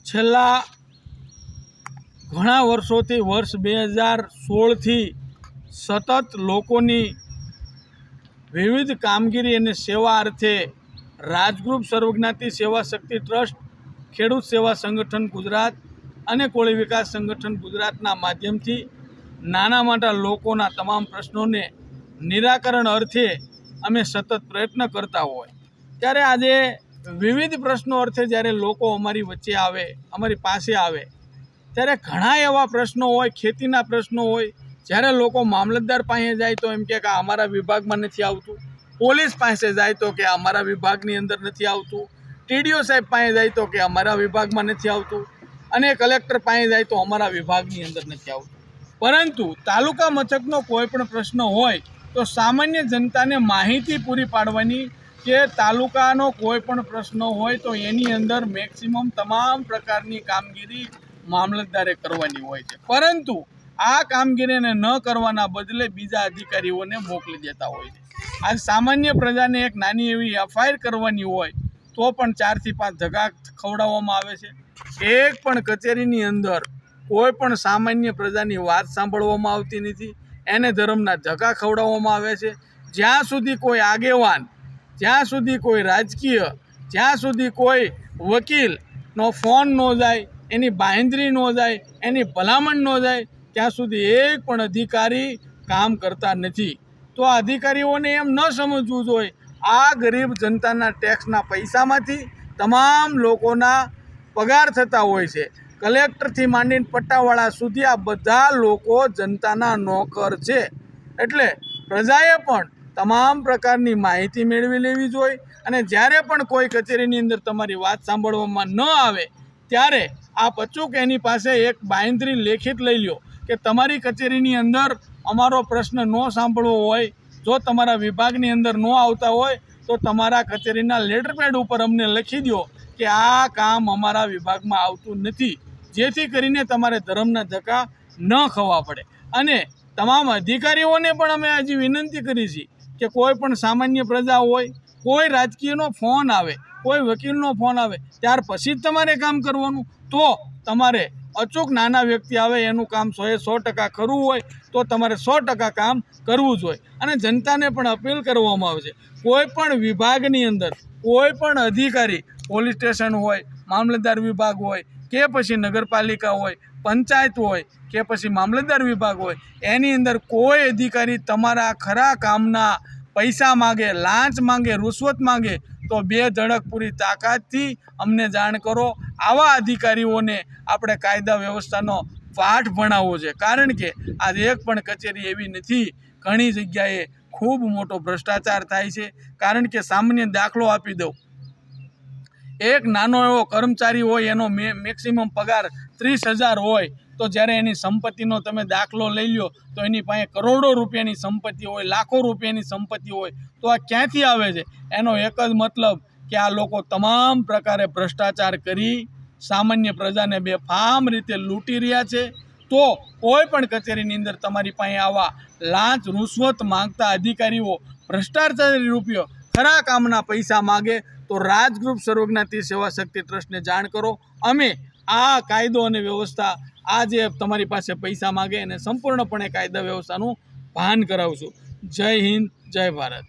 છેલ્લા ઘણા વર્ષોથી વર્ષ 2016થી સતત લોકોની વિવિધ કામગીરી અને સેવા અર્થે રાજગૃહ સર્વજ્ઞાતિ સેવા શક્તિ ટ્રસ્ટ, ખેડૂત સેવા સંગઠન ગુજરાત અને કોળી વિકાસ સંગઠન ગુજરાતના માધ્યમથી નાના મોટા લોકોના તમામ પ્રશ્નોને નિરાકરણ અર્થે અમે સતત પ્રયત્ન કરતા હોય ત્યારે આજે વિવિધ પ્રશ્નો અર્થે જ્યારે લોકો અમારી વચ્ચે આવે, અમારી પાસે આવે ત્યારે ઘણા એવા પ્રશ્નો હોય, ખેતીના પ્રશ્નો હોય, જ્યારે લોકો મામલતદાર પાસે જાય તો એમ કે અમારા વિભાગમાં નથી આવતું, પોલીસ પાસે જાય તો કે અમારા વિભાગની અંદર નથી આવતું, ટીડીઓ સાહેબ પાસે જાય તો કે અમારા વિભાગમાં નથી આવતું અને કલેક્ટર પાસે જાય તો અમારા વિભાગની અંદર નથી આવતું. પરંતુ તાલુકા મથકનો કોઈ પણ પ્રશ્ન હોય તો સામાન્ય જનતાને માહિતી પૂરી પાડવાની કે તાલુકાનો કોઈ પણ પ્રશ્ન હોય તો એની અંદર મેક્સિમમ તમામ પ્રકારની કામગીરી મામલતદારે કરવાની હોય છે. પરંતુ આ કામગીરીને ન કરવાના બદલે બીજા અધિકારીઓને મોકલી દેતા હોય છે. આજ સામાન્ય પ્રજાને એક નાની એવી એફઆઈઆર કરવાની હોય તો પણ 4 થી 5 ધક્કા ખવડાવવામાં આવે છે. એક પણ કચેરીની અંદર કોઈ પણ સામાન્ય પ્રજાની વાત સાંભળવામાં આવતી નથી, એને ધર્મના ધક્કા ખવડાવવામાં આવે છે. જ્યાં સુધી કોઈ આગેવાન, જ્યાં સુધી કોઈ રાજકીય, જ્યાં સુધી કોઈ વકીલનો ફોન ન જાય, એની બાંહેધરી ન જાય, એની ભલામણ ન જાય, ત્યાં સુધી એક પણ અધિકારી કામ કરતા નથી. તો આ અધિકારીઓને એમ ન સમજવું જોઈએ આ ગરીબ જનતાના ટેક્સના પૈસામાંથી તમામ લોકોના પગાર થતા હોય છે. કલેક્ટરથી માંડીને પટ્ટાવાળા સુધી આ બધા લોકો જનતાના નોકર છે. એટલે પ્રજાએ પણ તમામ પ્રકારની માહિતી મેળવી લેવી જોઈએ અને જ્યારે પણ કોઈ કચેરીની અંદર તમારી વાત સાંભળવામાં ન આવે ત્યારે આપ અચૂક એની પાસે એક બાંહેધરી લેખિત લઈ લો કે તમારી કચેરીની અંદર અમારો પ્રશ્ન ન સાંભળવો હોય, જો તમારા વિભાગની અંદર ન આવતા હોય તો તમારા કચેરીના લેટરપેડ ઉપર અમને લખી દો કે આ કામ અમારા વિભાગમાં આવતું નથી, જેથી કરીને તમારે ધર્મના ધક્કા ન ખવા પડે. અને તમામ અધિકારીઓને પણ અમે હજી વિનંતી કરી છે કે કોઈ પણ સામાન્ય પ્રજા હોય, કોઈ રાજકીયનો ફોન આવે, કોઈ વકીલનો ફોન આવે ત્યાર પછી જ તમારે કામ કરવાનું. તો તમારે અચૂક નાના વ્યક્તિ આવે એનું કામ 100% કરવું હોય તો તમારે 100% કામ કરવું જોઈએ. અને જનતાને પણ અપીલ કરવામાં આવે છે કોઈ પણ વિભાગની અંદર કોઈ પણ અધિકારી, પોલીસ સ્ટેશન હોય, મામલતદાર વિભાગ હોય કે પછી નગરપાલિકા હોય, પંચાયત હોય કે પછી મામલતદાર વિભાગ હોય, એની અંદર કોઈ અધિકારી તમારા ખરા કામના પૈસા માગે, લાંચ માગે, રૂશ્વત માગે તો 2 ધડક પૂરી તાકાતથી અમને જાણ કરો. આવા અધિકારીઓને આપણે કાયદા વ્યવસ્થાનો પાઠ ભણાવવો છે. કારણ કે આજે એક પણ કચેરી એવી નથી, ઘણી જગ્યાએ ખૂબ મોટો ભ્રષ્ટાચાર થાય છે. કારણ કે સામાન્ય દાખલો આપી દઉં, એક નાનો એવો કર્મચારી હોય એનો મેક્સિમમ પગાર 30,000 હોય તો જ્યારે એની સંપત્તિનો તમે દાખલો લઈ લો તો એની પાસે કરોડો રૂપિયાની સંપત્તિ હોય, લાખો રૂપિયાની સંપત્તિ હોય. તો આ ક્યાંથી આવે છે? એનો એક જ મતલબ કે આ લોકો તમામ પ્રકારે ભ્રષ્ટાચાર કરી સામાન્ય પ્રજાને બેફામ રીતે લૂંટી રહ્યા છે. તો કોઈ પણ કચેરીની અંદર તમારી પાસે આવા લાંચ રૂશ્વત માંગતા અધિકારીઓ ભ્રષ્ટાચારી રૂપિયો ખરા કામના પૈસા માગે તો રાજગૃહ સર્વજ્ઞાતિ સેવા શક્તિ ટ્રસ્ટને જાણ કરો. અમે આ કાયદો અને વ્યવસ્થા આ જે તમારી પાસે પૈસા માગે એને સંપૂર્ણપણે કાયદા વ્યવસ્થાનું ભાન કરાવશું. જય હિન્દ, જય ભારત.